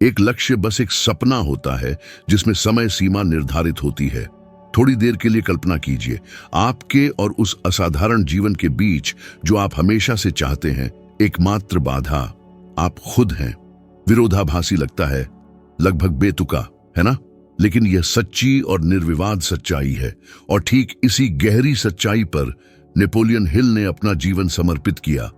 एक लक्ष्य बस एक सपना होता है जिसमें समय सीमा निर्धारित होती है। थोड़ी देर के लिए कल्पना कीजिए, आपके और उस असाधारण जीवन के बीच जो आप हमेशा से चाहते हैं, एकमात्र बाधा आप खुद हैं। विरोधाभासी लगता है, लगभग बेतुका, है ना? लेकिन यह सच्ची और निर्विवाद सच्चाई है। और ठीक इसी गहरी सच्चाई पर नेपोलियन हिल ने अपना जीवन समर्पित किया।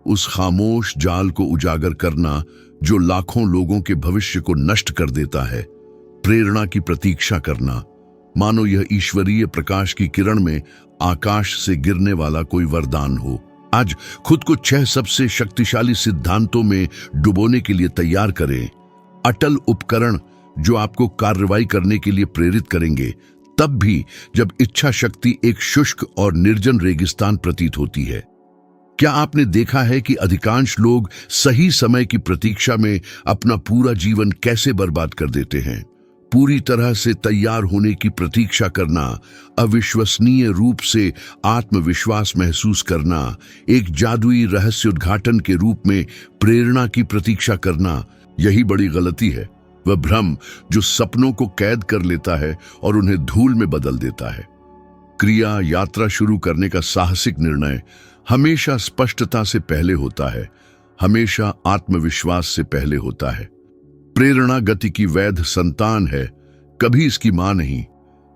उस खामोश जाल को उजागर करना जो लाखों लोगों के भविष्य को नष्ट कर देता है। प्रेरणा की प्रतीक्षा करना, मानो यह ईश्वरीय प्रकाश की किरण में आकाश से गिरने वाला कोई वरदान हो। आज खुद को 6 सबसे शक्तिशाली सिद्धांतों में डुबोने के लिए तैयार करें। अटल उपकरण जो आपको कार्रवाई करने के लिए प्रेरित करेंगे, तब भी जब इच्छा शक्ति एक शुष्क और निर्जन रेगिस्तान प्रतीत होती है। क्या आपने देखा है कि अधिकांश लोग सही समय की प्रतीक्षा में अपना पूरा जीवन कैसे बर्बाद कर देते हैं? पूरी तरह से तैयार होने की प्रतीक्षा करना, अविश्वसनीय रूप से आत्मविश्वास महसूस करना, एक जादुई रहस्य उद्घाटन के रूप में प्रेरणा की प्रतीक्षा करना, यही बड़ी गलती है। वह भ्रम जो सपनों को कैद कर लेता है और उन्हें धूल में बदल देता है। क्रिया यात्रा शुरू करने का साहसिक निर्णय हमेशा स्पष्टता से पहले होता है, हमेशा आत्मविश्वास से पहले होता है। प्रेरणा गति की वैध संतान है, कभी इसकी मां नहीं।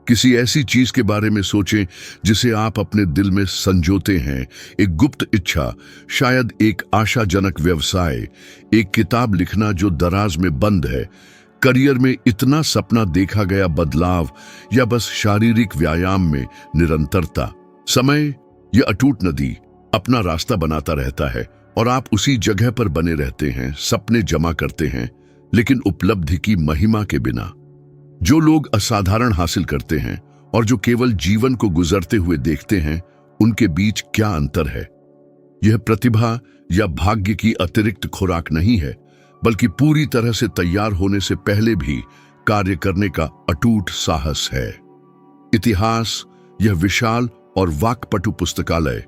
किसी ऐसी चीज के बारे में सोचें जिसे आप अपने दिल में संजोते हैं। एक गुप्त इच्छा, शायद एक आशाजनक व्यवसाय, एक किताब लिखना जो दराज में बंद है, करियर में इतना सपना देखा गया बदलाव, या बस शारीरिक व्यायाम में निरंतरता। समय, यह अटूट नदी, अपना रास्ता बनाता रहता है और आप उसी जगह पर बने रहते हैं, सपने जमा करते हैं, लेकिन उपलब्धि की महिमा के बिना। जो लोग असाधारण हासिल करते हैं और जो केवल जीवन को गुजरते हुए देखते हैं, उनके बीच क्या अंतर है? यह प्रतिभा या भाग्य की अतिरिक्त खुराक नहीं है, बल्कि पूरी तरह से तैयार होने से पहले भी कार्य करने का अटूट साहस है। इतिहास, यह विशाल और वाक्पटु पुस्तकालय,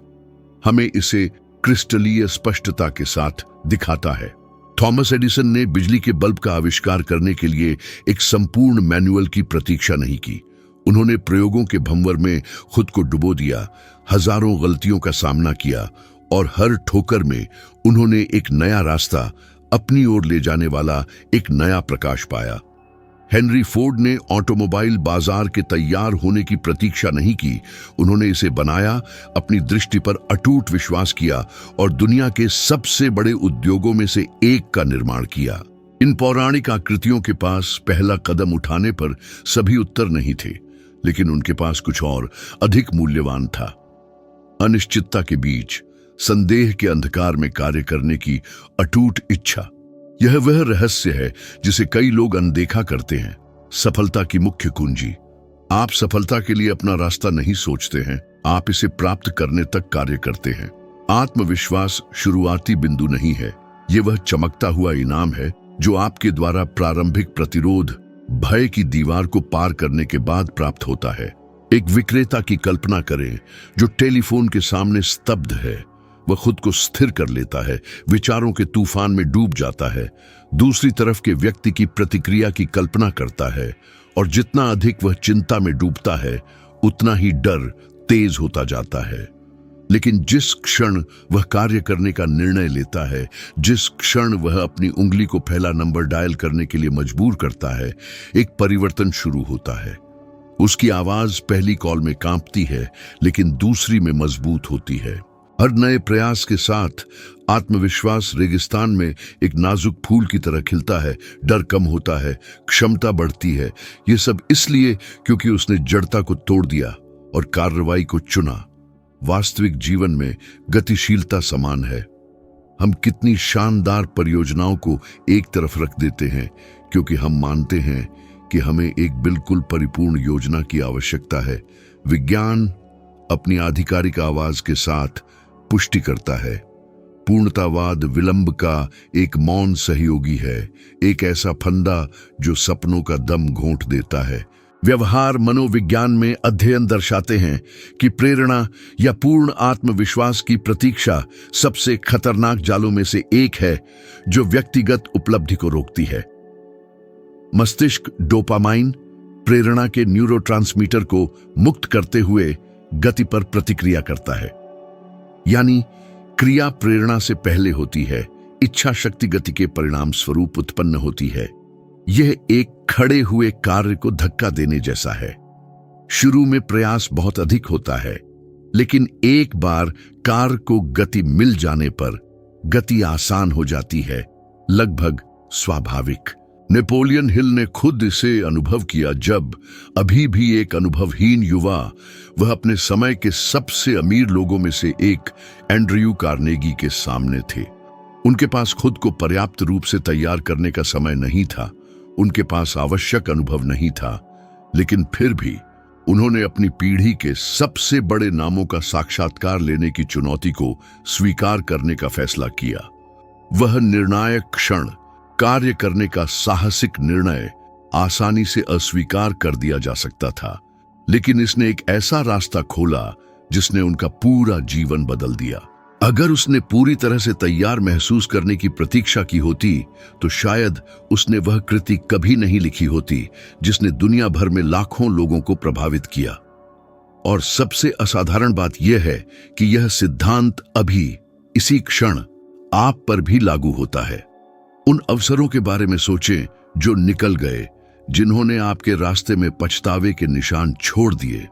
हमें इसे क्रिस्टलीय स्पष्टता के साथ दिखाता है। थॉमस एडिसन ने बिजली के बल्ब का आविष्कार करने के लिए एक संपूर्ण मैनुअल की प्रतीक्षा नहीं की। उन्होंने प्रयोगों के भंवर में खुद को डुबो दिया, हजारों गलतियों का सामना किया और हर ठोकर में उन्होंने एक नया रास्ता, अपनी ओर ले जाने वाला एक नया प्रकाश पाया। हेनरी फोर्ड ने ऑटोमोबाइल बाजार के तैयार होने की प्रतीक्षा नहीं की, उन्होंने इसे बनाया, अपनी दृष्टि पर अटूट विश्वास किया और दुनिया के सबसे बड़े उद्योगों में से एक का निर्माण किया। इन पौराणिक आकृतियों के पास पहला कदम उठाने पर सभी उत्तर नहीं थे, लेकिन उनके पास कुछ और अधिक मूल्यवान था। अनिश्चितता के बीच संदेह के अंधकार में कार्य करने की अटूट इच्छा, यह वह रहस्य है जिसे कई लोग अनदेखा करते हैं। सफलता की मुख्य कुंजी, आप सफलता के लिए अपना रास्ता नहीं सोचते हैं, आप इसे प्राप्त करने तक कार्य करते हैं। आत्मविश्वास शुरुआती बिंदु नहीं है, यह वह चमकता हुआ इनाम है जो आपके द्वारा प्रारंभिक प्रतिरोध, भय की दीवार को पार करने के बाद प्राप्त होता है। एक विक्रेता की कल्पना करें जो टेलीफोन के सामने स्तब्ध है। वह खुद को स्थिर कर लेता है, विचारों के तूफान में डूब जाता है। दूसरी तरफ के व्यक्ति की प्रतिक्रिया की कल्पना करता है और जितना अधिक वह चिंता में डूबता है, उतना ही डर तेज होता जाता है। लेकिन जिस क्षण वह कार्य करने का निर्णय लेता है, जिस क्षण वह अपनी उंगली को पहला नंबर डायल करने के लिए मजबूर करता है, एक परिवर्तन शुरू होता है। उसकी आवाज पहली कॉल में कांपती है, लेकिन दूसरी में मजबूत होती है। हर नए प्रयास के साथ आत्मविश्वास रेगिस्तान में एक नाजुक फूल की तरह खिलता है। डर कम होता है, क्षमता बढ़ती है। ये सब इसलिए क्योंकि उसने जड़ता को तोड़ दिया और कार्रवाई को चुना। वास्तविक जीवन में गतिशीलता समान है। हम कितनी शानदार परियोजनाओं को एक तरफ रख देते हैं क्योंकि हम मानते हैं कि हमें एक बिल्कुल परिपूर्ण योजना की आवश्यकता है। विज्ञान अपनी आधिकारिक आवाज के साथ पुष्टि करता है। पूर्णतावाद विलंब का एक मौन सहयोगी है, एक ऐसा फंदा जो सपनों का दम घोंट देता है। व्यवहार मनोविज्ञान में अध्ययन दर्शाते हैं कि प्रेरणा या पूर्ण आत्मविश्वास की प्रतीक्षा सबसे खतरनाक जालों में से एक है जो व्यक्तिगत उपलब्धि को रोकती है। मस्तिष्क डोपामाइन, प्रेरणा के न्यूरोट्रांसमीटर को मुक्त करते हुए गति पर प्रतिक्रिया करता है। यानी क्रिया प्रेरणा से पहले होती है, इच्छा शक्ति गति के परिणाम स्वरूप उत्पन्न होती है। यह एक खड़े हुए कार्य को धक्का देने जैसा है। शुरू में प्रयास बहुत अधिक होता है, लेकिन एक बार कार्य को गति मिल जाने पर गति आसान हो जाती है, लगभग स्वाभाविक। नेपोलियन हिल ने खुद इसे अनुभव किया जब अभी भी एक अनुभवहीन युवा वह अपने समय के सबसे अमीर लोगों में से एक एंड्रयू कार्नेगी के सामने थे। उनके पास खुद को पर्याप्त रूप से तैयार करने का समय नहीं था, उनके पास आवश्यक अनुभव नहीं था, लेकिन फिर भी उन्होंने अपनी पीढ़ी के सबसे बड़े नामों का साक्षात्कार लेने की चुनौती को स्वीकार करने का फैसला किया। वह निर्णायक क्षण, कार्य करने का साहसिक निर्णय आसानी से अस्वीकार कर दिया जा सकता था, लेकिन इसने एक ऐसा रास्ता खोला जिसने उनका पूरा जीवन बदल दिया। अगर उसने पूरी तरह से तैयार महसूस करने की प्रतीक्षा की होती तो शायद उसने वह कृति कभी नहीं लिखी होती जिसने दुनिया भर में लाखों लोगों को प्रभावित किया। और सबसे असाधारण बात यह है कि यह सिद्धांत अभी इसी क्षण आप पर भी लागू होता है। उन अवसरों के बारे में सोचें जो निकल गए, जिन्होंने आपके रास्ते में पछतावे के निशान छोड़ दिए।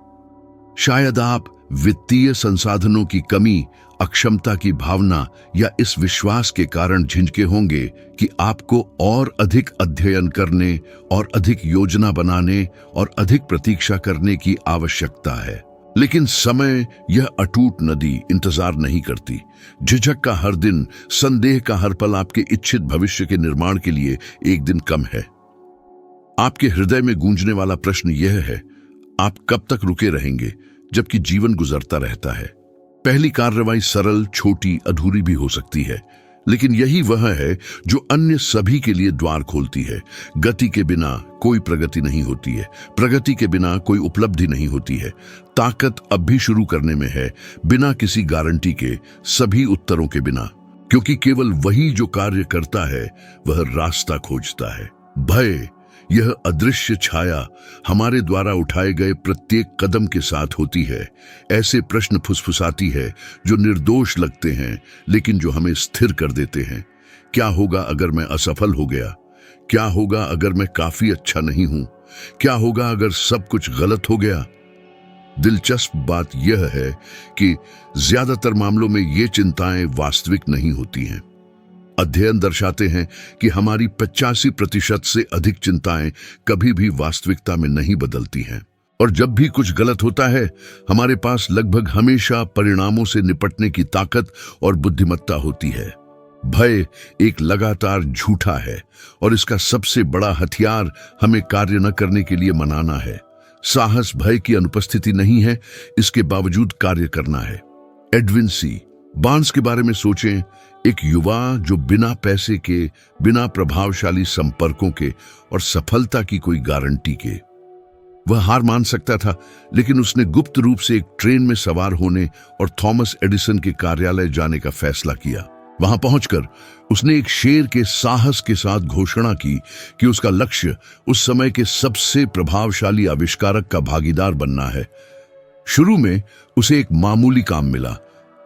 शायद आप वित्तीय संसाधनों की कमी, अक्षमता की भावना या इस विश्वास के कारण झिझके होंगे कि आपको और अधिक अध्ययन करने और अधिक योजना बनाने और अधिक प्रतीक्षा करने की आवश्यकता है। लेकिन समय, यह अटूट नदी, इंतजार नहीं करती। झिझक का हर दिन, संदेह का हर पल आपके इच्छित भविष्य के निर्माण के लिए एक दिन कम है। आपके हृदय में गूंजने वाला प्रश्न यह है, आप कब तक रुके रहेंगे जबकि जीवन गुजरता रहता है। पहली कार्रवाई सरल, छोटी, अधूरी भी हो सकती है, लेकिन यही वह है जो अन्य सभी के लिए द्वार खोलती है। गति के बिना कोई प्रगति नहीं होती है, प्रगति के बिना कोई उपलब्धि नहीं होती है। ताकत अब भी शुरू करने में है, बिना किसी गारंटी के, सभी उत्तरों के बिना, क्योंकि केवल वही जो कार्य करता है वह रास्ता खोजता है। भय, यह अदृश्य छाया हमारे द्वारा उठाए गए प्रत्येक कदम के साथ होती है। ऐसे प्रश्न फुसफुसाती है जो निर्दोष लगते हैं, लेकिन जो हमें स्थिर कर देते हैं। क्या होगा अगर मैं असफल हो गया? क्या होगा अगर मैं काफी अच्छा नहीं हूं? क्या होगा अगर सब कुछ गलत हो गया? दिलचस्प बात यह है कि ज्यादातर मामलों में ये चिंताएं वास्तविक नहीं होती हैं। अध्ययन दर्शाते हैं कि हमारी 85% से अधिक चिंताएं कभी भी वास्तविकता में नहीं बदलती हैं। और जब भी कुछ गलत होता है, हमारे पास लगभग हमेशा परिणामों से निपटने की ताकत और बुद्धिमत्ता होती है। भय एक लगातार झूठा है और इसका सबसे बड़ा हथियार हमें कार्य न करने के लिए मनाना है। साहस भय की अनुपस्थिति नहीं है, इसके बावजूद कार्य करना है। Edwin C. बार्न्स के बारे में सोचें, एक युवा जो बिना पैसे के, बिना प्रभावशाली संपर्कों के और सफलता की कोई गारंटी के, वह हार मान सकता था, लेकिन उसने गुप्त रूप से एक ट्रेन में सवार होने और थॉमस एडिसन के कार्यालय जाने का फैसला किया। वहां पहुंचकर उसने एक शेर के साहस के साथ घोषणा की कि उसका लक्ष्य उस समय के सबसे प्रभावशाली आविष्कारक का भागीदार बनना है। शुरू में उसे एक मामूली काम मिला,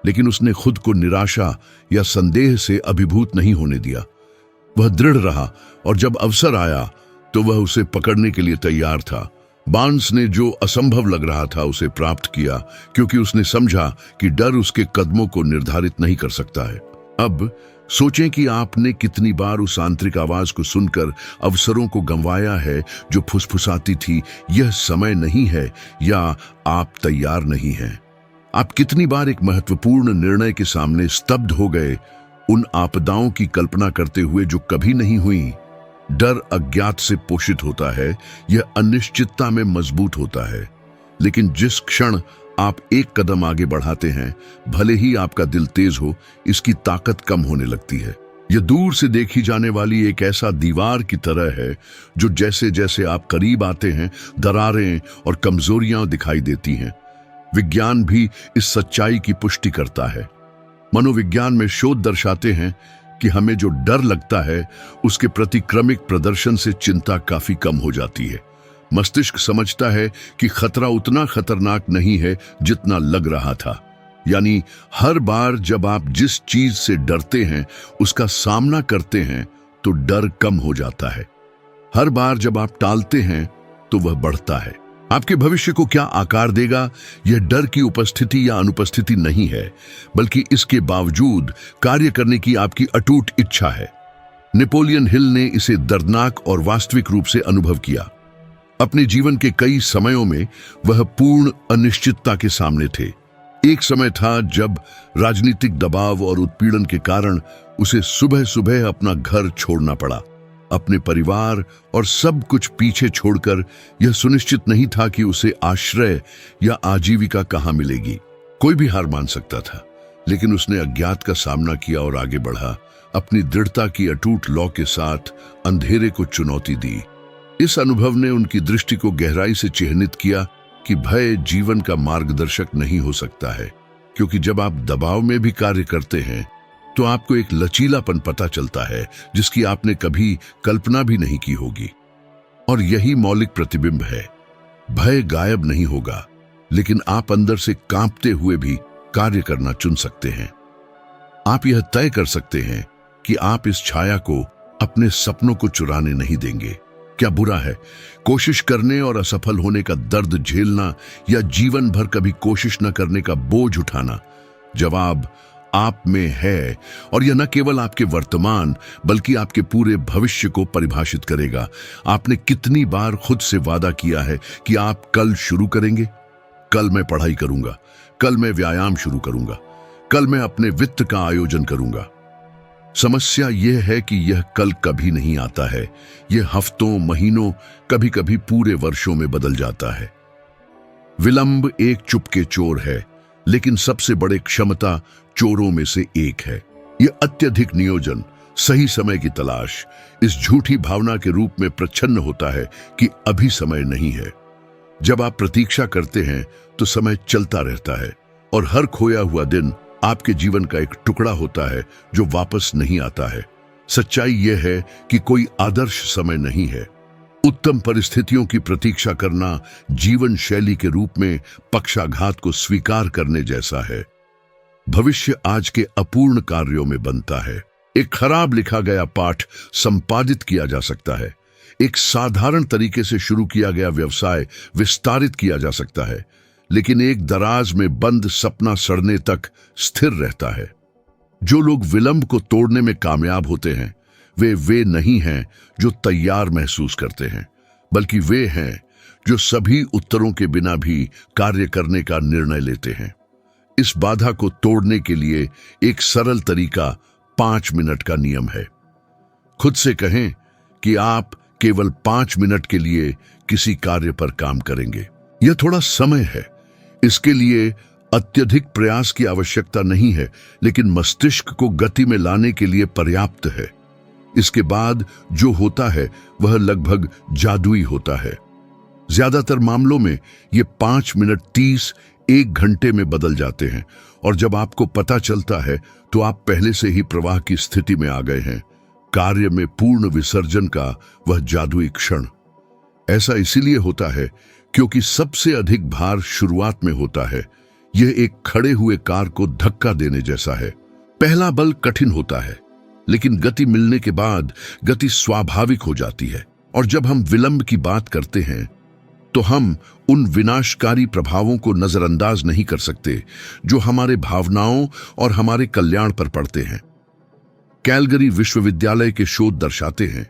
लेकिन उसने खुद को निराशा या संदेह से अभिभूत नहीं होने दिया। वह दृढ़ रहा और जब अवसर आया तो वह उसे पकड़ने के लिए तैयार था। बार्न्स ने जो असंभव लग रहा था उसे प्राप्त किया, क्योंकि उसने समझा कि डर उसके कदमों को निर्धारित नहीं कर सकता है। अब सोचें कि आपने कितनी बार उस आंतरिक आवाज को सुनकर अवसरों को गंवाया है जो फुसफुसाती थी, यह समय नहीं है या आप तैयार नहीं हैं। आप कितनी बार एक महत्वपूर्ण निर्णय के सामने स्तब्ध हो गए, उन आपदाओं की कल्पना करते हुए जो कभी नहीं हुई। डर अज्ञात से पोषित होता है, यह अनिश्चितता में मजबूत होता है, लेकिन जिस क्षण आप एक कदम आगे बढ़ाते हैं, भले ही आपका दिल तेज हो, इसकी ताकत कम होने लगती है। यह दूर से देखी जाने वाली एक ऐसा दीवार की तरह है जो जैसे जैसे आप करीब आते हैं, दरारें और कमजोरियां दिखाई देती हैं। विज्ञान भी इस सच्चाई की पुष्टि करता है। मनोविज्ञान में शोध दर्शाते हैं कि हमें जो डर लगता है उसके प्रति क्रमिक प्रदर्शन से चिंता काफी कम हो जाती है। मस्तिष्क समझता है कि खतरा उतना खतरनाक नहीं है जितना लग रहा था। यानी हर बार जब आप जिस चीज से डरते हैं उसका सामना करते हैं तो डर कम हो जाता है। हर बार जब आप टालते हैं तो वह बढ़ता है। आपके भविष्य को क्या आकार देगा, यह डर की उपस्थिति या अनुपस्थिति नहीं है, बल्कि इसके बावजूद कार्य करने की आपकी अटूट इच्छा है। नेपोलियन हिल ने इसे दर्दनाक और वास्तविक रूप से अनुभव किया। अपने जीवन के कई समयों में वह पूर्ण अनिश्चितता के सामने थे। एक समय था जब राजनीतिक दबाव और उत्पीड़न के कारण उसे सुबह सुबह अपना घर छोड़ना पड़ा। अपने परिवार और सब कुछ पीछे छोड़कर यह सुनिश्चित नहीं था कि उसे आश्रय या आजीविका कहां मिलेगी। कोई भी हार मान सकता था, लेकिन उसने अज्ञात का सामना किया और आगे बढ़ा। अपनी दृढ़ता की अटूट लौ के साथ अंधेरे को चुनौती दी। इस अनुभव ने उनकी दृष्टि को गहराई से चिह्नित किया कि भय जीवन का मार्गदर्शक नहीं हो सकता है, क्योंकि जब आप दबाव में भी कार्य करते हैं तो आपको एक लचीलापन पता चलता है जिसकी आपने कभी कल्पना भी नहीं की होगी। और यही मौलिक प्रतिबिंब है। भय गायब नहीं होगा, लेकिन आप अंदर से कांपते हुए भी कार्य करना चुन सकते हैं। आप यह तय कर सकते हैं कि आप इस छाया को अपने सपनों को चुराने नहीं देंगे। क्या बुरा है कोशिश करने और असफल होने का दर्द झेलना, या जीवन भर कभी कोशिश न करने का बोझ उठाना? जवाब आप में है, और यह न केवल आपके वर्तमान बल्कि आपके पूरे भविष्य को परिभाषित करेगा। आपने कितनी बार खुद से वादा किया है कि आप कल शुरू करेंगे? कल मैं पढ़ाई करूंगा, कल मैं व्यायाम शुरू करूंगा, कल मैं अपने वित्त का आयोजन करूंगा। समस्या यह है कि यह कल कभी नहीं आता है। यह हफ्तों, महीनों, कभी कभी पूरे वर्षों में बदल जाता है। विलंब एक चुपके चोर है, लेकिन सबसे बड़े क्षमता चोरों में से एक है। यह अत्यधिक नियोजन, सही समय की तलाश, इस झूठी भावना के रूप में प्रच्छन्न होता है कि अभी समय नहीं है। जब आप प्रतीक्षा करते हैं तो समय चलता रहता है, और हर खोया हुआ दिन आपके जीवन का एक टुकड़ा होता है जो वापस नहीं आता है। सच्चाई यह है कि कोई आदर्श समय नहीं है। उत्तम परिस्थितियों की प्रतीक्षा करना जीवन शैली के रूप में पक्षाघात को स्वीकार करने जैसा है। भविष्य आज के अपूर्ण कार्यों में बनता है। एक खराब लिखा गया पाठ संपादित किया जा सकता है। एक साधारण तरीके से शुरू किया गया व्यवसाय विस्तारित किया जा सकता है, लेकिन एक दराज में बंद सपना सड़ने तक स्थिर रहता है। जो लोग विलंब को तोड़ने में कामयाब होते हैं वे नहीं हैं जो तैयार महसूस करते हैं, बल्कि वे हैं जो सभी उत्तरों के बिना भी कार्य करने का निर्णय लेते हैं। इस बाधा को तोड़ने के लिए एक सरल तरीका 5 मिनट का नियम है। खुद से कहें कि आप केवल 5 मिनट के लिए किसी कार्य पर काम करेंगे। यह थोड़ा समय है, इसके लिए अत्यधिक प्रयास की आवश्यकता नहीं है, लेकिन मस्तिष्क को गति में लाने के लिए पर्याप्त है। इसके बाद जो होता है वह लगभग जादुई होता है। ज्यादातर मामलों में ये 5 मिनट 1 घंटे में बदल जाते हैं, और जब आपको पता चलता है तो आप पहले से ही प्रवाह की स्थिति में आ गए हैं। कार्य में पूर्ण विसर्जन का वह जादुई क्षण। ऐसा इसीलिए होता है क्योंकि सबसे अधिक भार शुरुआत में होता है। यह एक खड़े हुए कार को धक्का देने जैसा है। पहला बल कठिन होता है, लेकिन गति मिलने के बाद गति स्वाभाविक हो जाती है। और जब हम विलंब की बात करते हैं तो हम उन विनाशकारी प्रभावों को नजरअंदाज नहीं कर सकते जो हमारे भावनाओं और हमारे कल्याण पर पड़ते हैं। कैलगरी विश्वविद्यालय के शोध दर्शाते हैं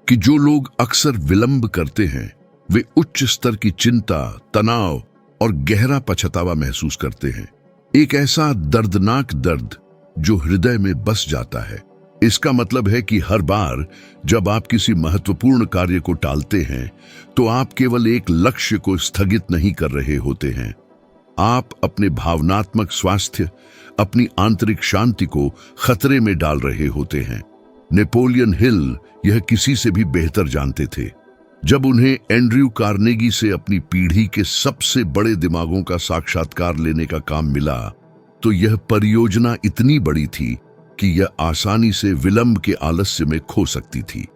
कि जो लोग अक्सर विलंब करते हैं वे उच्च स्तर की चिंता, तनाव और गहरा पछतावा महसूस करते हैं। एक ऐसा दर्दनाक दर्द जो हृदय में बस जाता है। इसका मतलब है कि हर बार जब आप किसी महत्वपूर्ण कार्य को टालते हैं तो आप केवल एक लक्ष्य को स्थगित नहीं कर रहे होते हैं, आप अपने भावनात्मक स्वास्थ्य, अपनी आंतरिक शांति को खतरे में डाल रहे होते हैं। नेपोलियन हिल यह किसी से भी बेहतर जानते थे। जब उन्हें एंड्रयू कार्नेगी से अपनी पीढ़ी के सबसे बड़े दिमागों का साक्षात्कार लेने का काम मिला तो यह परियोजना इतनी बड़ी थी कि यह आसानी से विलंब के आलस्य में खो सकती थी।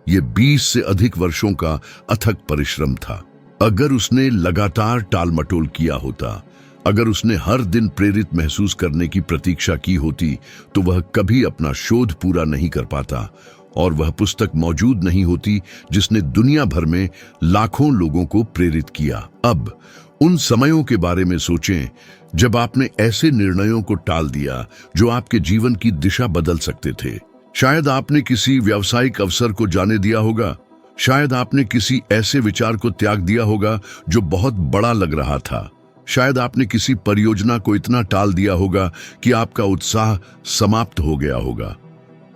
यह 20 से अधिक वर्षों का अथक परिश्रम था। अगर उसने लगातार टालमटोल किया होता, अगर उसने हर दिन प्रेरित महसूस करने की प्रतीक्षा की होती, तो वह कभी अपना शोध पूरा नहीं कर पाता और वह पुस्तक मौजूद नहीं होती जिसने दुनिया भर में लाखों लोगों को प्रेरित किया। अब उन समयों के बारे में सोचें जब आपने ऐसे निर्णयों को टाल दिया जो आपके जीवन की दिशा बदल सकते थे। शायद आपने किसी व्यावसायिक अवसर को जाने दिया होगा, शायद आपने किसी ऐसे विचार को त्याग दिया होगा जो बहुत बड़ा लग रहा था, शायद आपने किसी परियोजना को इतना टाल दिया होगा कि आपका उत्साह समाप्त हो गया होगा।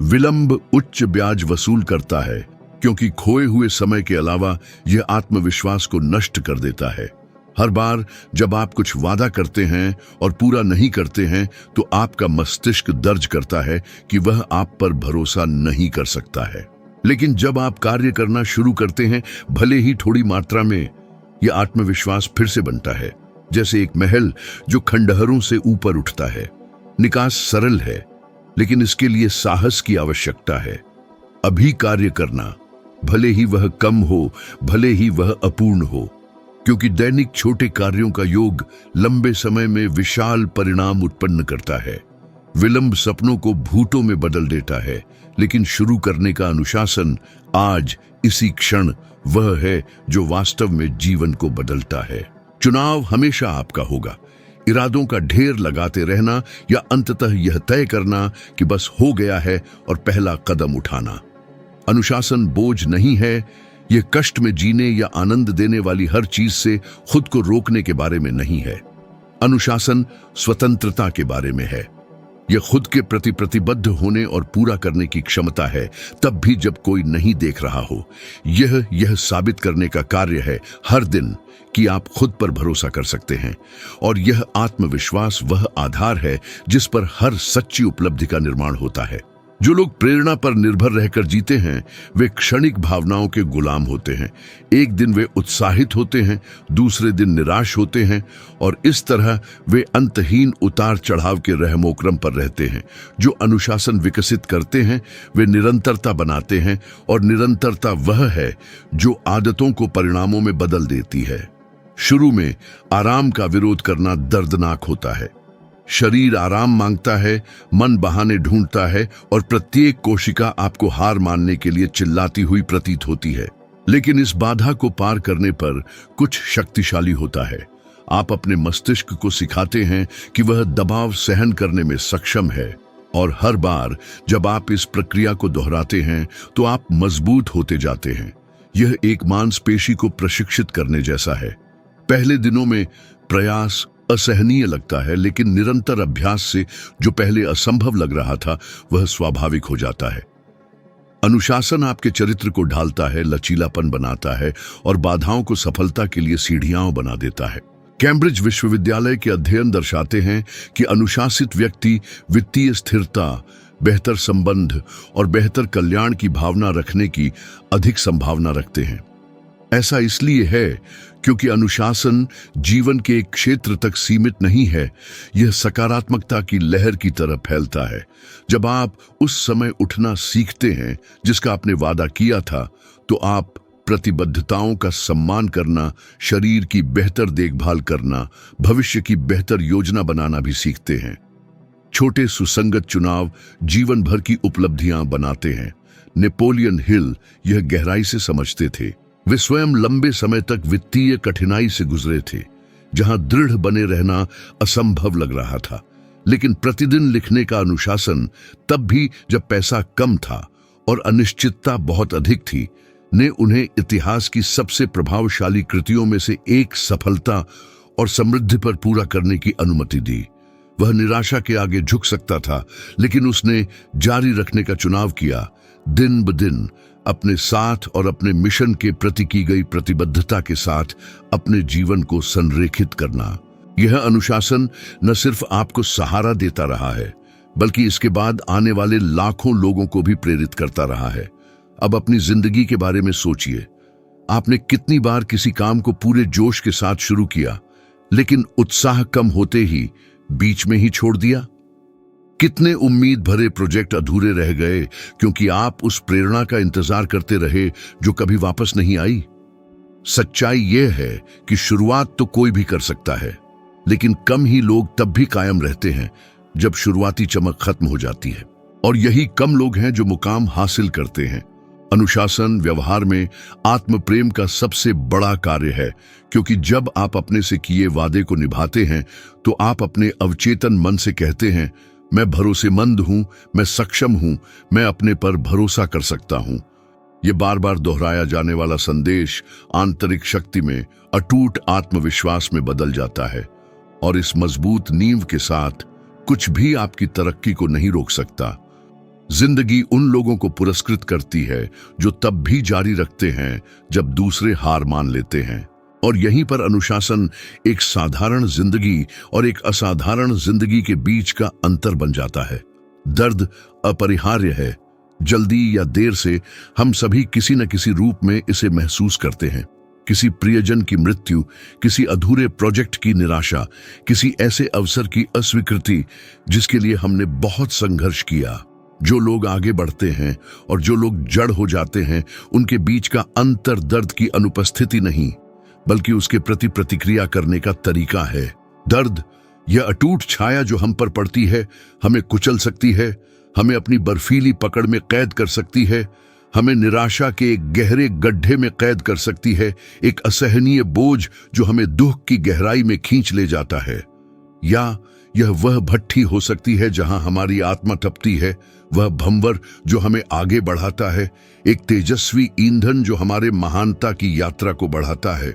विलंब उच्च ब्याज वसूल करता है क्योंकि खोए हुए समय के अलावा यह आत्मविश्वास को नष्ट कर देता है। हर बार जब आप कुछ वादा करते हैं और पूरा नहीं करते हैं तो आपका मस्तिष्क दर्ज करता है कि वह आप पर भरोसा नहीं कर सकता है। लेकिन जब आप कार्य करना शुरू करते हैं, भले ही थोड़ी मात्रा में, यह आत्मविश्वास फिर से बनता है, जैसे एक महल जो खंडहरों से ऊपर उठता है। निकास सरल है, लेकिन इसके लिए साहस की आवश्यकता है। अभी कार्य करना, भले ही वह कम हो, भले ही वह अपूर्ण हो, क्योंकि दैनिक छोटे कार्यों का योग लंबे समय में विशाल परिणाम उत्पन्न करता है। विलंब सपनों को भूतों में बदल देता है, लेकिन शुरू करने का अनुशासन आज इसी क्षण वह है जो वास्तव में जीवन को बदलता है। चुनाव हमेशा आपका होगा, इरादों का ढेर लगाते रहना या अंततः यह तय करना कि बस हो गया है और पहला कदम उठाना। अनुशासन बोझ नहीं है, यह कष्ट में जीने या आनंद देने वाली हर चीज से खुद को रोकने के बारे में नहीं है। अनुशासन स्वतंत्रता के बारे में है। यह खुद के प्रति प्रतिबद्ध होने और पूरा करने की क्षमता है, तब भी जब कोई नहीं देख रहा हो। यह साबित करने का कार्य है हर दिन कि आप खुद पर भरोसा कर सकते हैं, और यह आत्मविश्वास वह आधार है जिस पर हर सच्ची उपलब्धि का निर्माण होता है। जो लोग प्रेरणा पर निर्भर रहकर जीते हैं वे क्षणिक भावनाओं के गुलाम होते हैं। एक दिन वे उत्साहित होते हैं, दूसरे दिन निराश होते हैं, और इस तरह वे अंतहीन उतार चढ़ाव के रहमोक्रम पर रहते हैं। जो अनुशासन विकसित करते हैं वे निरंतरता बनाते हैं, और निरंतरता वह है जो आदतों को परिणामों में बदल देती है। शुरू में आराम का विरोध करना दर्दनाक होता है। शरीर आराम मांगता है, मन बहाने ढूंढता है, और प्रत्येक कोशिका आपको हार मानने के लिए चिल्लाती हुई प्रतीत होती है। लेकिन इस बाधा को पार करने पर कुछ शक्तिशाली होता है। आप अपने मस्तिष्क को सिखाते हैं कि वह दबाव सहन करने में सक्षम है, और हर बार जब आप इस प्रक्रिया को दोहराते हैं तो आप मजबूत होते जाते हैं। यह एक मांसपेशी को प्रशिक्षित करने जैसा है। पहले दिनों में प्रयास असहनीय लगता है, लेकिन निरंतर अभ्यास से जो पहले असंभव लग रहा था वह स्वाभाविक हो जाता है। अनुशासन आपके चरित्र को ढालता है, लचीलापन बनाता है, और बाधाओं को सफलता के लिए सीढ़ियां बना देता है। कैम्ब्रिज विश्वविद्यालय के अध्ययन दर्शाते हैं कि अनुशासित व्यक्ति वित्तीय स्थिरता, बेहतर संबंध और बेहतर कल्याण की भावना रखने की अधिक संभावना रखते हैं। ऐसा इसलिए है क्योंकि अनुशासन जीवन के एक क्षेत्र तक सीमित नहीं है, यह सकारात्मकता की लहर की तरह फैलता है। जब आप उस समय उठना सीखते हैं जिसका आपने वादा किया था, तो आप प्रतिबद्धताओं का सम्मान करना, शरीर की बेहतर देखभाल करना, भविष्य की बेहतर योजना बनाना भी सीखते हैं। छोटे सुसंगत चुनाव जीवन भर की उपलब्धियां बनाते हैं। नेपोलियन हिल यह गहराई से समझते थे। वे स्वयं लंबे समय तक वित्तीय कठिनाई से गुजरे थे, जहां दृढ़ बने रहना असंभव लग रहा था। लेकिन प्रतिदिन लिखने का अनुशासन, तब भी जब पैसा कम था और अनिश्चितता बहुत अधिक थी, ने उन्हें इतिहास की सबसे प्रभावशाली कृतियों में से एक सफलता और समृद्धि पर पूरा करने की अनुमति दी। वह निराशा के आगे झुक सकता था, लेकिन उसने जारी रखने का चुनाव किया, दिन ब दिन अपने साथ और अपने मिशन के प्रति की गई प्रतिबद्धता के साथ अपने जीवन को संरेखित करना। यह अनुशासन न सिर्फ आपको सहारा देता रहा है, बल्कि इसके बाद आने वाले लाखों लोगों को भी प्रेरित करता रहा है। अब अपनी जिंदगी के बारे में सोचिए। आपने कितनी बार किसी काम को पूरे जोश के साथ शुरू किया, लेकिन उत्साह कम होते ही बीच में ही छोड़ दिया? कितने उम्मीद भरे प्रोजेक्ट अधूरे रह गए क्योंकि आप उस प्रेरणा का इंतजार करते रहे जो कभी वापस नहीं आई। सच्चाई यह है कि शुरुआत तो कोई भी कर सकता है, लेकिन कम ही लोग तब भी कायम रहते हैं जब शुरुआती चमक खत्म हो जाती है। और यही कम लोग हैं जो मुकाम हासिल करते हैं। अनुशासन व्यवहार में आत्म प्रेम का सबसे बड़ा कार्य है, क्योंकि जब आप अपने से किए वादे को निभाते हैं तो आप अपने अवचेतन मन से कहते हैं, मैं भरोसेमंद हूं, मैं सक्षम हूं, मैं अपने पर भरोसा कर सकता हूं। यह बार बार दोहराया जाने वाला संदेश आंतरिक शक्ति में अटूट आत्मविश्वास में बदल जाता है, और इस मजबूत नींव के साथ कुछ भी आपकी तरक्की को नहीं रोक सकता। जिंदगी उन लोगों को पुरस्कृत करती है जो तब भी जारी रखते हैं जब दूसरे हार मान लेते हैं। और यहीं पर अनुशासन एक साधारण जिंदगी और एक असाधारण जिंदगी के बीच का अंतर बन जाता है। दर्द अपरिहार्य है, जल्दी या देर से हम सभी किसी न किसी रूप में इसे महसूस करते हैं। किसी प्रियजन की मृत्यु, किसी अधूरे प्रोजेक्ट की निराशा, किसी ऐसे अवसर की अस्वीकृति जिसके लिए हमने बहुत संघर्ष किया। जो लोग आगे बढ़ते हैं और जो लोग जड़ हो जाते हैं, उनके बीच का अंतर दर्द की अनुपस्थिति नहीं, बल्कि उसके प्रति प्रतिक्रिया करने का तरीका है। दर्द, यह अटूट छाया जो हम पर पड़ती है, हमें कुचल सकती है, हमें अपनी बर्फीली पकड़ में कैद कर सकती है, हमें निराशा के एक गहरे गड्ढे में कैद कर सकती है, एक असहनीय बोझ जो हमें दुख की गहराई में खींच ले जाता है। या यह वह भट्ठी हो सकती है जहां हमारी आत्मा तपती है, वह भंवर जो हमें आगे बढ़ाता है, एक तेजस्वी ईंधन जो हमारे महानता की यात्रा को बढ़ाता है।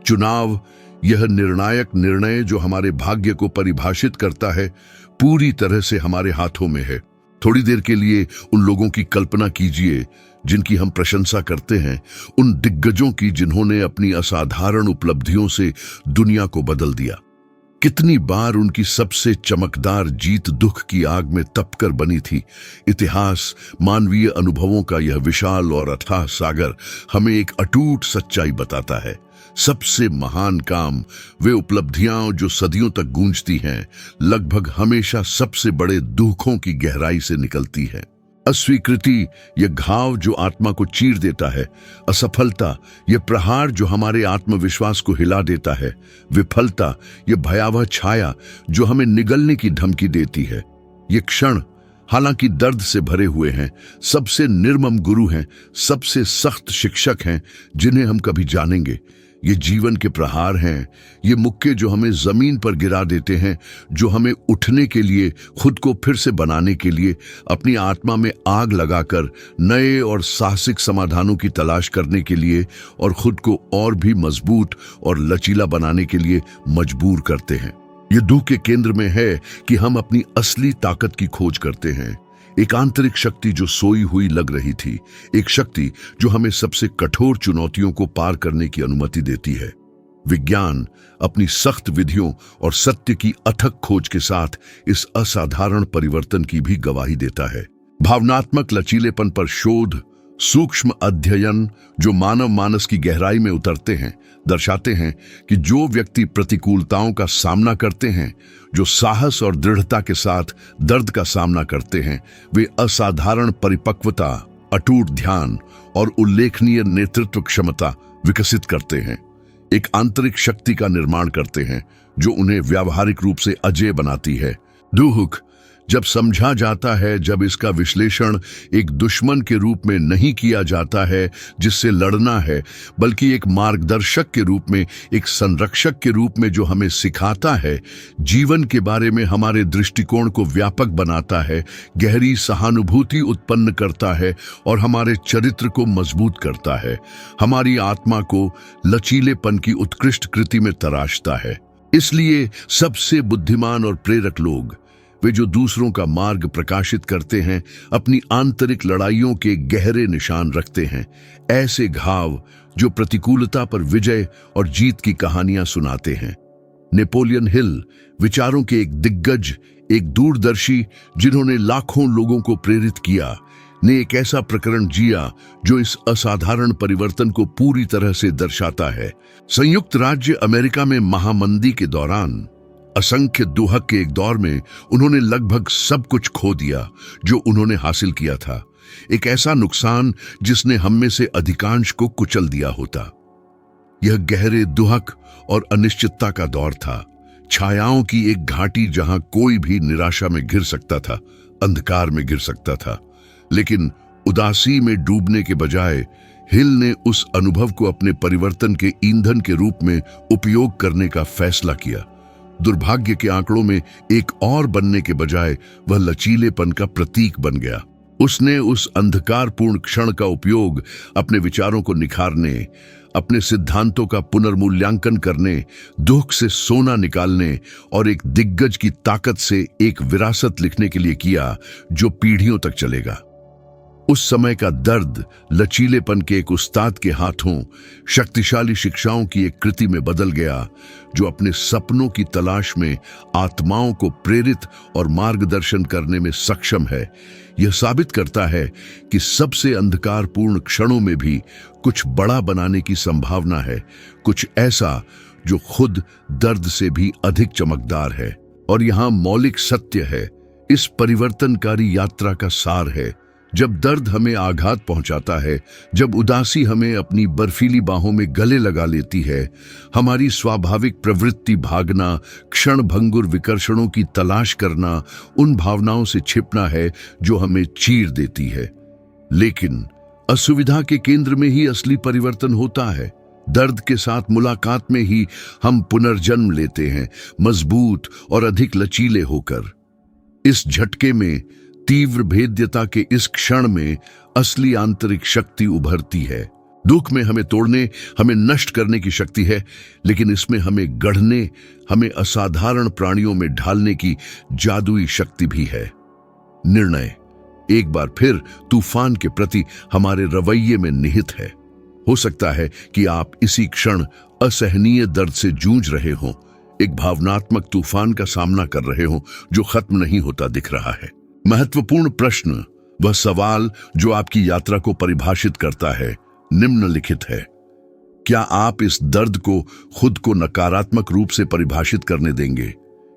चुनाव, यह निर्णायक निर्णय जो हमारे भाग्य को परिभाषित करता है, पूरी तरह से हमारे हाथों में है। थोड़ी देर के लिए उन लोगों की कल्पना कीजिए जिनकी हम प्रशंसा करते हैं, उन दिग्गजों की जिन्होंने अपनी असाधारण उपलब्धियों से दुनिया को बदल दिया। कितनी बार उनकी सबसे चमकदार जीत दुख की आग में तपकर बनी थी। इतिहास, मानवीय अनुभवों का यह विशाल और अथाह सागर हमें एक अटूट सच्चाई बताता है। सबसे महान काम, वे उपलब्धियां जो सदियों तक गूंजती हैं, लगभग हमेशा सबसे बड़े दुखों की गहराई से निकलती है। अस्वीकृति, यह घाव जो आत्मा को चीर देता है। असफलता, यह प्रहार जो हमारे आत्मविश्वास को हिला देता है। विफलता, यह भयावह छाया जो हमें निगलने की धमकी देती है। ये क्षण, हालांकि दर्द से भरे हुए हैं, सबसे निर्मम गुरु हैं, सबसे सख्त शिक्षक हैं जिन्हें हम कभी जानेंगे। ये जीवन के प्रहार हैं, ये मुक्के जो हमें जमीन पर गिरा देते हैं, जो हमें उठने के लिए, खुद को फिर से बनाने के लिए, अपनी आत्मा में आग लगाकर नए और साहसिक समाधानों की तलाश करने के लिए और खुद को और भी मजबूत और लचीला बनाने के लिए मजबूर करते हैं। ये दुख के केंद्र में है कि हम अपनी असली ताकत की खोज करते हैं। एक आंतरिक शक्ति जो सोई हुई लग रही थी, एक शक्ति जो हमें सबसे कठोर चुनौतियों को पार करने की अनुमति देती है। विज्ञान अपनी सख्त विधियों और सत्य की अथक खोज के साथ इस असाधारण परिवर्तन की भी गवाही देता है। भावनात्मक लचीलेपन पर शोध, सूक्ष्म अध्ययन जो मानव मानस की गहराई में उतरते हैं, दर्शाते हैं कि जो व्यक्ति प्रतिकूलताओं का सामना करते हैं, जो साहस और दृढ़ता के साथ दर्द का सामना करते हैं, वे असाधारण परिपक्वता, अटूट ध्यान और उल्लेखनीय नेतृत्व क्षमता विकसित करते हैं। एक आंतरिक शक्ति का निर्माण करते हैं जो उन्हें व्यावहारिक रूप से अजेय बनाती है। दुख जब समझा जाता है, जब इसका विश्लेषण एक दुश्मन के रूप में नहीं किया जाता है जिससे लड़ना है, बल्कि एक मार्गदर्शक के रूप में, एक संरक्षक के रूप में जो हमें सिखाता है, जीवन के बारे में हमारे दृष्टिकोण को व्यापक बनाता है, गहरी सहानुभूति उत्पन्न करता है और हमारे चरित्र को मजबूत करता है, हमारी आत्मा को लचीलेपन की उत्कृष्ट कृति में तराशता है। इसलिए सबसे बुद्धिमान और प्रेरक लोग, वे जो दूसरों का मार्ग प्रकाशित करते हैं, अपनी आंतरिक लड़ाइयों के गहरे निशान रखते हैं, ऐसे घाव जो प्रतिकूलता पर विजय और जीत की कहानियां सुनाते हैं। नेपोलियन हिल विचारों के एक दिग्गज, एक दूरदर्शी जिन्होंने लाखों लोगों को प्रेरित किया, ने एक ऐसा प्रकरण जिया जो इस असाधारण परिवर्तन को पूरी तरह से दर्शाता है। संयुक्त राज्य अमेरिका में महामंदी के दौरान असंख्य दुहक के एक दौर में उन्होंने लगभग सब कुछ खो दिया जो उन्होंने हासिल किया था। एक ऐसा नुकसान जिसने हम में से अधिकांश को कुचल दिया होता। यह गहरे दुहक और अनिश्चितता का दौर था, छायाओं की एक घाटी जहां कोई भी निराशा में गिर सकता था, अंधकार में गिर सकता था। लेकिन उदासी में डूबने के बजाय हिल ने उस अनुभव को अपने परिवर्तन के ईंधन के रूप में उपयोग करने का फैसला किया। दुर्भाग्य के आंकड़ों में एक और बनने के बजाय वह लचीलेपन का प्रतीक बन गया। उसने उस अंधकारपूर्ण क्षण का उपयोग अपने विचारों को निखारने, अपने सिद्धांतों का पुनर्मूल्यांकन करने, दुख से सोना निकालने और एक दिग्गज की ताकत से एक विरासत लिखने के लिए किया जो पीढ़ियों तक चलेगा। उस समय का दर्द लचीलेपन के एक उस्ताद के हाथों शक्तिशाली शिक्षाओं की एक कृति में बदल गया, जो अपने सपनों की तलाश में आत्माओं को प्रेरित और मार्गदर्शन करने में सक्षम है। यह साबित करता है कि सबसे अंधकारपूर्ण क्षणों में भी कुछ बड़ा बनाने की संभावना है, कुछ ऐसा जो खुद दर्द से भी अधिक चमकदार है। और यहाँ मौलिक सत्य है, इस परिवर्तनकारी यात्रा का सार है। जब दर्द हमें आघात पहुंचाता है, जब उदासी हमें अपनी बर्फीली बाहों में गले लगा लेती है, हमारी स्वाभाविक प्रवृत्ति भागना, क्षण भंगुर विकर्षणों की तलाश करना, उन भावनाओं से छिपना है जो हमें चीर देती है। लेकिन असुविधा के केंद्र में ही असली परिवर्तन होता है। दर्द के साथ मुलाकात में ही हम पुनर्जन्म लेते हैं, मजबूत और अधिक लचीले होकर। इस झटके में, तीव्र भेद्यता के इस क्षण में असली आंतरिक शक्ति उभरती है। दुख में हमें तोड़ने, हमें नष्ट करने की शक्ति है, लेकिन इसमें हमें गढ़ने, हमें असाधारण प्राणियों में ढालने की जादुई शक्ति भी है। निर्णय एक बार फिर तूफान के प्रति हमारे रवैये में निहित है। हो सकता है कि आप इसी क्षण असहनीय दर्द से जूझ रहे हों, एक भावनात्मक तूफान का सामना कर रहे हों जो खत्म नहीं होता दिख रहा है। महत्वपूर्ण प्रश्न, वह सवाल जो आपकी यात्रा को परिभाषित करता है, निम्नलिखित है। क्या आप इस दर्द को खुद को नकारात्मक रूप से परिभाषित करने देंगे?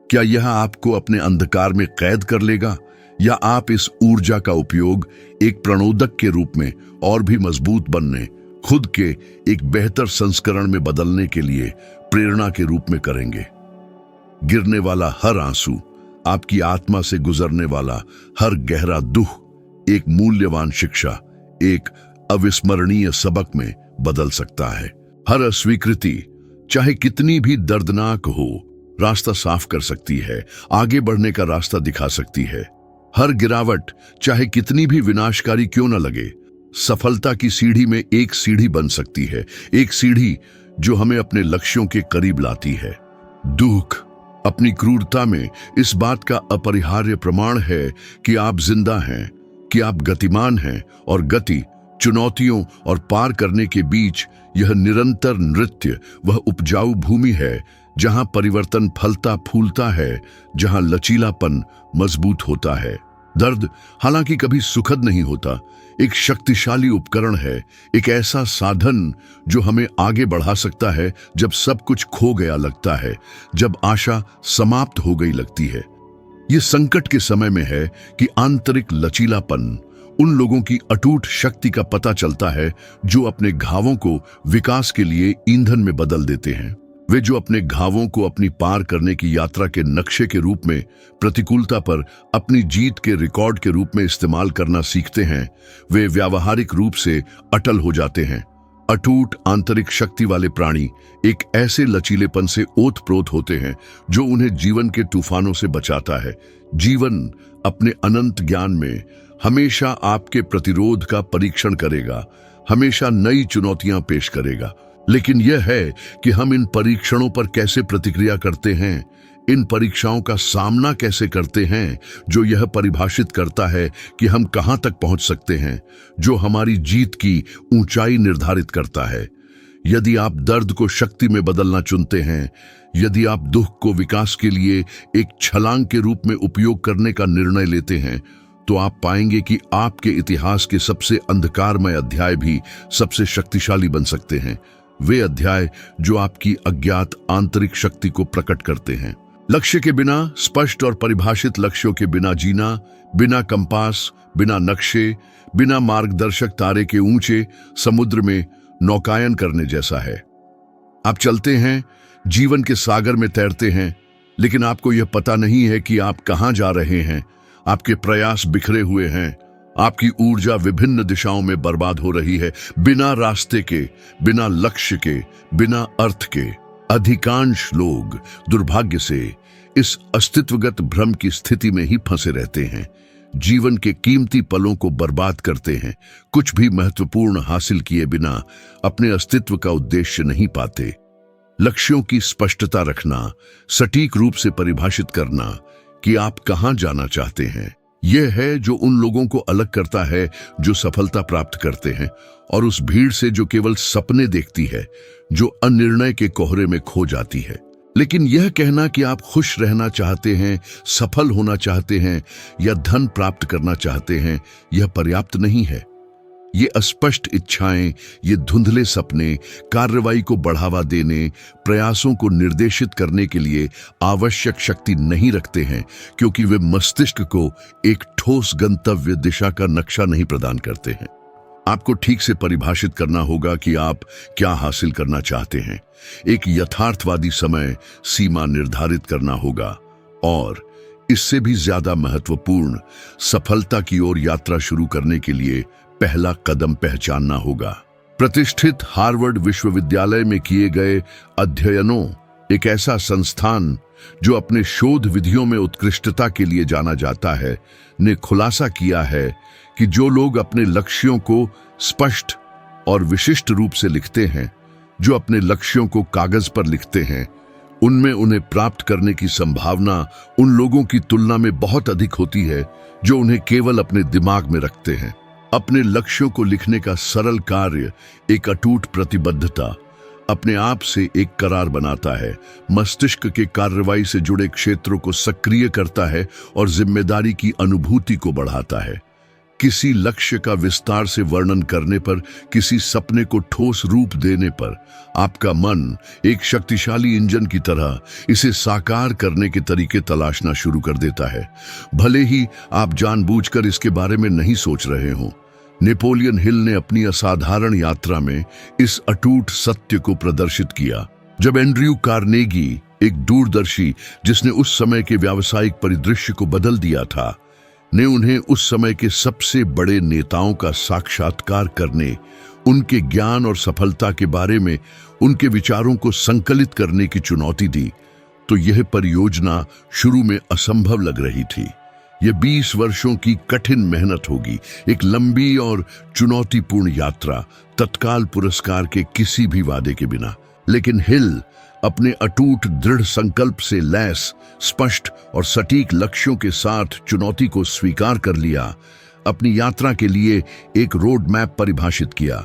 क्या यह आपको अपने अंधकार में कैद कर लेगा, या आप इस ऊर्जा का उपयोग एक प्रणोदक के रूप में और भी मजबूत बनने, खुद के एक बेहतर संस्करण में बदलने के लिए प्रेरणा के रूप में करेंगे? गिरने वाला हर आंसू, आपकी आत्मा से गुजरने वाला हर गहरा दुख एक मूल्यवान शिक्षा, एक अविस्मरणीय सबक में बदल सकता है। हर अस्वीकृति, चाहे कितनी भी दर्दनाक हो, रास्ता साफ कर सकती है, आगे बढ़ने का रास्ता दिखा सकती है। हर गिरावट, चाहे कितनी भी विनाशकारी क्यों न लगे, सफलता की सीढ़ी में एक सीढ़ी बन सकती है, एक सीढ़ी जो हमें अपने लक्ष्यों के करीब लाती है। दुख अपनी क्रूरता में इस बात का अपरिहार्य प्रमाण है कि आप जिंदा हैं, कि आप गतिमान हैं, और गति, चुनौतियों और पार करने के बीच यह निरंतर नृत्य वह उपजाऊ भूमि है जहां परिवर्तन फलता फूलता है, जहां लचीलापन मजबूत होता है। दर्द हालांकि कभी सुखद नहीं होता, एक शक्तिशाली उपकरण है, एक ऐसा साधन जो हमें आगे बढ़ा सकता है जब सब कुछ खो गया लगता है, जब आशा समाप्त हो गई लगती है। ये संकट के समय में है कि आंतरिक लचीलापन, उन लोगों की अटूट शक्ति का पता चलता है जो अपने घावों को विकास के लिए ईंधन में बदल देते हैं। वे जो अपने घावों को अपनी पार करने की यात्रा के नक्शे के रूप में, प्रतिकूलता पर अपनी जीत के रिकॉर्ड के रूप में इस्तेमाल करना सीखते हैं, वे व्यावहारिक रूप से अटल हो जाते हैं। अटूट आंतरिक शक्ति वाले प्राणी एक ऐसे लचीलेपन से ओतप्रोत होते हैं जो उन्हें जीवन के तूफानों से बचाता है। जीवन अपने अनंत ज्ञान में हमेशा आपके प्रतिरोध का परीक्षण करेगा, हमेशा नई चुनौतियां पेश करेगा। लेकिन यह है कि हम इन परीक्षणों पर कैसे प्रतिक्रिया करते हैं, इन परीक्षाओं का सामना कैसे करते हैं, जो यह परिभाषित करता है कि हम कहां तक पहुंच सकते हैं, जो हमारी जीत की ऊंचाई निर्धारित करता है। यदि आप दर्द को शक्ति में बदलना चुनते हैं, यदि आप दुख को विकास के लिए एक छलांग के रूप में उपयोग करने का निर्णय लेते हैं, तो आप पाएंगे कि आपके इतिहास के सबसे अंधकारमय अध्याय भी सबसे शक्तिशाली बन सकते हैं। वे अध्याय जो आपकी अज्ञात आंतरिक शक्ति को प्रकट करते हैं। लक्ष्य के बिना, स्पष्ट और परिभाषित लक्ष्यों के बिना जीना, बिना कंपास, बिना नक्शे, बिना मार्गदर्शक तारे के ऊंचे समुद्र में नौकायन करने जैसा है। आप चलते हैं, जीवन के सागर में तैरते हैं, लेकिन आपको यह पता नहीं है कि आप कहां जा रहे हैं। आपके प्रयास बिखरे हुए हैं, आपकी ऊर्जा विभिन्न दिशाओं में बर्बाद हो रही है, बिना रास्ते के, बिना लक्ष्य के, बिना अर्थ के। अधिकांश लोग दुर्भाग्य से इस अस्तित्वगत भ्रम की स्थिति में ही फंसे रहते हैं। जीवन के कीमती पलों को बर्बाद करते हैं, कुछ भी महत्वपूर्ण हासिल किए बिना अपने अस्तित्व का उद्देश्य नहीं पाते। लक्ष्यों की स्पष्टता रखना, सटीक रूप से परिभाषित करना कि आप कहां जाना चाहते हैं, यह है जो उन लोगों को अलग करता है जो सफलता प्राप्त करते हैं, और उस भीड़ से जो केवल सपने देखती है, जो अनिर्णय के कोहरे में खो जाती है। लेकिन यह कहना कि आप खुश रहना चाहते हैं, सफल होना चाहते हैं या धन प्राप्त करना चाहते हैं, यह पर्याप्त नहीं है। ये अस्पष्ट इच्छाएं, ये धुंधले सपने कार्रवाई को बढ़ावा देने, प्रयासों को निर्देशित करने के लिए आवश्यक शक्ति नहीं रखते हैं, क्योंकि वे मस्तिष्क को एक ठोस गंतव्य दिशा का नक्शा नहीं प्रदान करते हैं। आपको ठीक से परिभाषित करना होगा कि आप क्या हासिल करना चाहते हैं। एक यथार्थवादी समय सीमा निर्धारित करना होगा, और इससे भी ज्यादा महत्वपूर्ण, सफलता की ओर यात्रा शुरू करने के लिए पहला कदम पहचानना होगा। प्रतिष्ठित हार्वर्ड विश्वविद्यालय में किए गए अध्ययनों, एक ऐसा संस्थान जो अपने शोध विधियों में उत्कृष्टता के लिए जाना जाता है, ने खुलासा किया है कि जो लोग अपने लक्ष्यों को स्पष्ट और विशिष्ट रूप से लिखते हैं, जो अपने लक्ष्यों को कागज पर लिखते हैं, उनमें उन्हें प्राप्त करने की संभावना उन लोगों की तुलना में बहुत अधिक होती है जो उन्हें केवल अपने दिमाग में रखते हैं। अपने लक्ष्यों को लिखने का सरल कार्य एक अटूट प्रतिबद्धता, अपने आप से एक करार बनाता है, मस्तिष्क के कार्रवाई से जुड़े क्षेत्रों को सक्रिय करता है और जिम्मेदारी की अनुभूति को बढ़ाता है। किसी लक्ष्य का विस्तार से वर्णन करने पर, किसी सपने को ठोस रूप देने पर, आपका मन एक शक्तिशाली इंजन की तरह इसे साकार करने के तरीके तलाशना शुरू कर देता है, भले ही आप जानबूझकर इसके बारे में नहीं सोच रहे हों। नेपोलियन हिल ने अपनी असाधारण यात्रा में इस अटूट सत्य को प्रदर्शित किया, जब एंड्रयू कार्नेगी, एक दूरदर्शी जिसने उस समय के व्यावसायिक परिदृश्य को बदल दिया था, ने उन्हें उस समय के सबसे बड़े नेताओं का साक्षात्कार करने, उनके ज्ञान और सफलता के बारे में उनके विचारों को संकलित करने की चुनौती दी, तो यह परियोजना शुरू में असंभव लग रही थी। यह 20 वर्षों की कठिन मेहनत होगी, एक लंबी और चुनौतीपूर्ण यात्रा, तत्काल पुरस्कार के किसी भी वादे के बिना। लेकिन हिल अपने अटूट दृढ़ संकल्प से लैस स्पष्ट और सटीक लक्ष्यों के साथ चुनौती को स्वीकार कर लिया, अपनी यात्रा के लिए एक रोड मैप परिभाषित किया।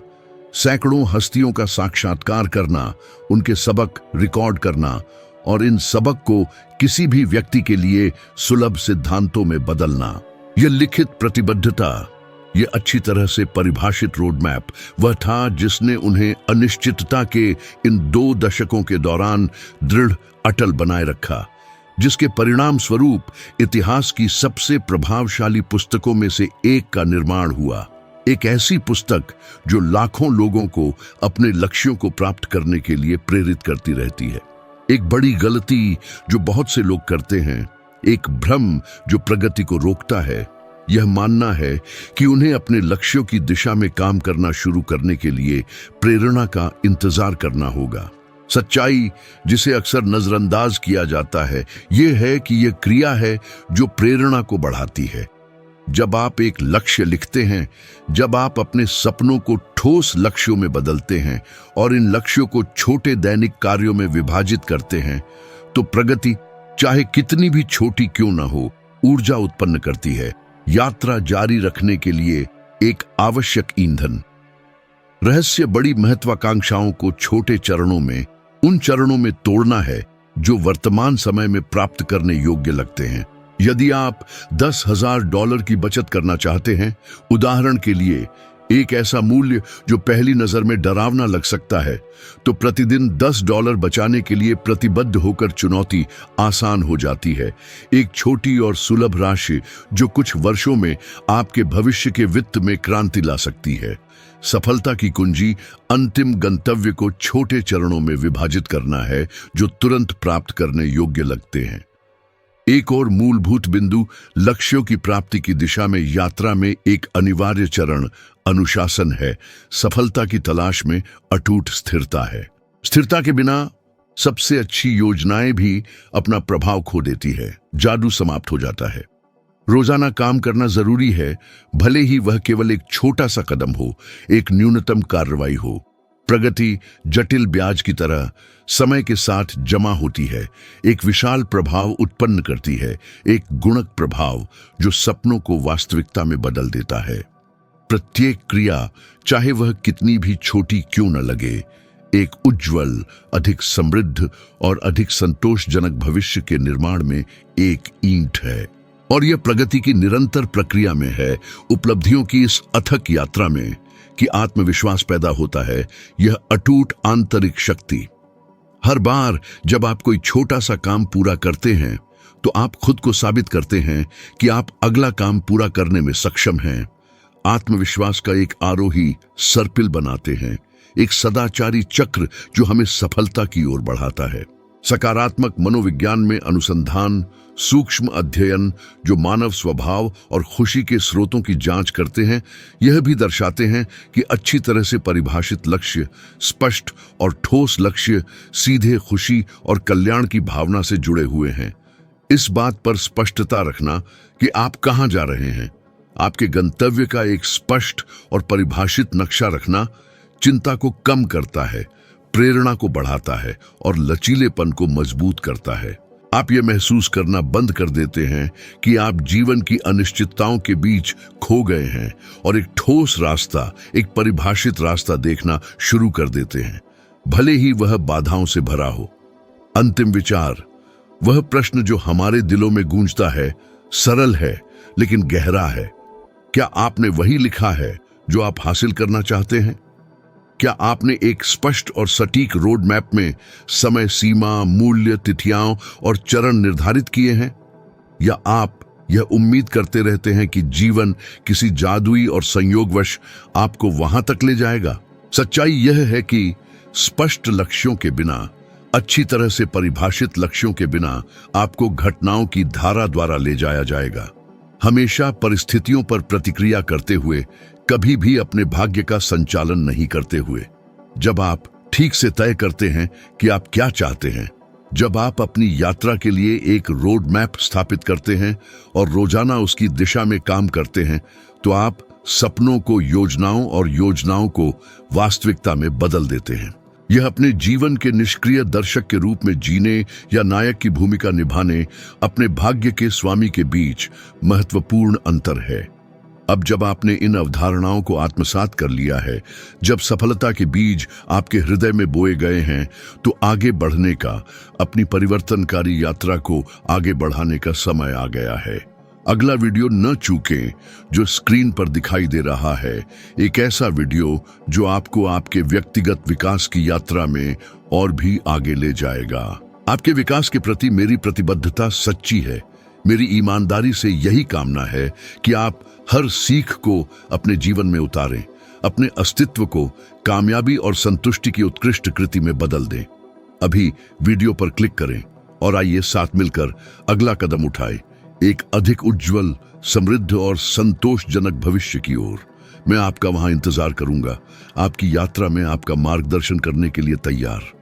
सैकड़ों हस्तियों का साक्षात्कार करना, उनके सबक रिकॉर्ड करना और इन सबक को किसी भी व्यक्ति के लिए सुलभ सिद्धांतों में बदलना। यह लिखित प्रतिबद्धता, यह अच्छी तरह से परिभाषित रोड मैप वह था जिसने उन्हें अनिश्चितता के इन 2 दशकों के दौरान दृढ़ अटल बनाए रखा, जिसके परिणाम स्वरूप इतिहास की सबसे प्रभावशाली पुस्तकों में से एक का निर्माण हुआ। एक ऐसी पुस्तक जो लाखों लोगों को अपने लक्ष्यों को प्राप्त करने के लिए प्रेरित करती रहती है। एक बड़ी गलती जो बहुत से लोग करते हैं, एक भ्रम जो प्रगति को रोकता है, यह मानना है कि उन्हें अपने लक्ष्यों की दिशा में काम करना शुरू करने के लिए प्रेरणा का इंतजार करना होगा। सच्चाई जिसे अक्सर नजरअंदाज किया जाता है, यह है कि यह क्रिया है जो प्रेरणा को बढ़ाती है। जब आप एक लक्ष्य लिखते हैं, जब आप अपने सपनों को ठोस लक्ष्यों में बदलते हैं और इन लक्ष्यों को छोटे दैनिक कार्यों में विभाजित करते हैं, तो प्रगति चाहे कितनी भी छोटी क्यों न हो, ऊर्जा उत्पन्न करती है, यात्रा जारी रखने के लिए एक आवश्यक ईंधन। रहस्य बड़ी महत्वाकांक्षाओं को छोटे चरणों में, उन चरणों में तोड़ना है जो वर्तमान समय में प्राप्त करने योग्य लगते हैं। यदि आप $10,000 की बचत करना चाहते हैं, उदाहरण के लिए एक ऐसा मूल्य जो पहली नजर में डरावना लग सकता है, तो प्रतिदिन $10 बचाने के लिए प्रतिबद्ध होकर चुनौती आसान हो जाती है। एक छोटी और सुलभ राशि जो कुछ वर्षों में आपके भविष्य के वित्त में क्रांति ला सकती है। सफलता की कुंजी अंतिम गंतव्य को छोटे चरणों में विभाजित करना है जो तुरंत प्राप्त करने योग्य लगते हैं। एक और मूलभूत बिंदु लक्ष्यों की प्राप्ति की दिशा में यात्रा में एक अनिवार्य चरण अनुशासन है। सफलता की तलाश में अटूट स्थिरता है। स्थिरता के बिना सबसे अच्छी योजनाएं भी अपना प्रभाव खो देती है, जादू समाप्त हो जाता है। रोजाना काम करना जरूरी है, भले ही वह केवल एक छोटा सा कदम हो, एक न्यूनतम कार्रवाई हो। प्रगति जटिल ब्याज की तरह समय के साथ जमा होती है, एक विशाल प्रभाव उत्पन्न करती है, एक गुणक प्रभाव जो सपनों को वास्तविकता में बदल देता है। प्रत्येक क्रिया, चाहे वह कितनी भी छोटी क्यों न लगे, एक उज्जवल, अधिक समृद्ध और अधिक संतोषजनक भविष्य के निर्माण में एक ईंट है। और यह प्रगति की निरंतर प्रक्रिया में है, उपलब्धियों की इस अथक यात्रा में कि आत्मविश्वास पैदा होता है, यह अटूट आंतरिक शक्ति। हर बार जब आप कोई छोटा सा काम पूरा करते हैं तो आप खुद को साबित करते हैं कि आप अगला काम पूरा करने में सक्षम हैं। आत्मविश्वास का एक आरोही सर्पिल बनाते हैं, एक सदाचारी चक्र जो हमें सफलता की ओर बढ़ाता है। सकारात्मक मनोविज्ञान में अनुसंधान, सूक्ष्म अध्ययन जो मानव स्वभाव और खुशी के स्रोतों की जांच करते हैं, यह भी दर्शाते हैं कि अच्छी तरह से परिभाषित लक्ष्य, स्पष्ट और ठोस लक्ष्य सीधे खुशी और कल्याण की भावना से जुड़े हुए हैं। इस बात पर स्पष्टता रखना कि आप कहां जा रहे हैं, आपके गंतव्य का एक स्पष्ट और परिभाषित नक्शा रखना चिंता को कम करता है, प्रेरणा को बढ़ाता है और लचीलेपन को मजबूत करता है। आप यह महसूस करना बंद कर देते हैं कि आप जीवन की अनिश्चितताओं के बीच खो गए हैं और एक ठोस रास्ता, एक परिभाषित रास्ता देखना शुरू कर देते हैं, भले ही वह बाधाओं से भरा हो। अंतिम विचार, वह प्रश्न जो हमारे दिलों में गूंजता है, सरल है लेकिन गहरा है। क्या आपने वही लिखा है जो आप हासिल करना चाहते हैं? क्या आपने एक स्पष्ट और सटीक रोड मैप में समय सीमा, मूल्य, तिथियां और चरण निर्धारित किए हैं? या आप यह उम्मीद करते रहते हैं कि जीवन किसी जादुई और संयोगवश आपको वहां तक ले जाएगा? सच्चाई यह है कि स्पष्ट लक्ष्यों के बिना, अच्छी तरह से परिभाषित लक्ष्यों के बिना आपको घटनाओं की धारा द्वारा ले जाया जाएगा, हमेशा परिस्थितियों पर प्रतिक्रिया करते हुए, कभी भी अपने भाग्य का संचालन नहीं करते हुए। जब आप ठीक से तय करते हैं कि आप क्या चाहते हैं, जब आप अपनी यात्रा के लिए एक रोड मैप स्थापित करते हैं और रोजाना उसकी दिशा में काम करते हैं, तो आप सपनों को योजनाओं और योजनाओं को वास्तविकता में बदल देते हैं। यह अपने जीवन के निष्क्रिय दर्शक के रूप में जीने या नायक की भूमिका निभाने, अपने भाग्य के स्वामी के बीच महत्वपूर्ण अंतर है। अब जब आपने इन अवधारणाओं को आत्मसात कर लिया है, जब सफलता के बीज आपके हृदय में बोए गए हैं, तो आगे बढ़ने का, अपनी परिवर्तनकारी यात्रा को आगे बढ़ाने का समय आ गया है। अगला वीडियो न चूकें जो स्क्रीन पर दिखाई दे रहा है, एक ऐसा वीडियो जो आपको आपके व्यक्तिगत विकास की यात्रा में और भी आगे ले जाएगा। आपके विकास के प्रति मेरी प्रतिबद्धता सच्ची है। मेरी ईमानदारी से यही कामना है कि आप हर सीख को अपने जीवन में उतारें, अपने अस्तित्व को कामयाबी और संतुष्टि की उत्कृष्ट कृति में बदल दें। अभी वीडियो पर क्लिक करें और आइए साथ मिलकर अगला कदम उठाएं, एक अधिक उज्जवल, समृद्ध और संतोषजनक भविष्य की ओर। मैं आपका वहां इंतजार करूंगा, आपकी यात्रा में आपका मार्गदर्शन करने के लिए तैयार।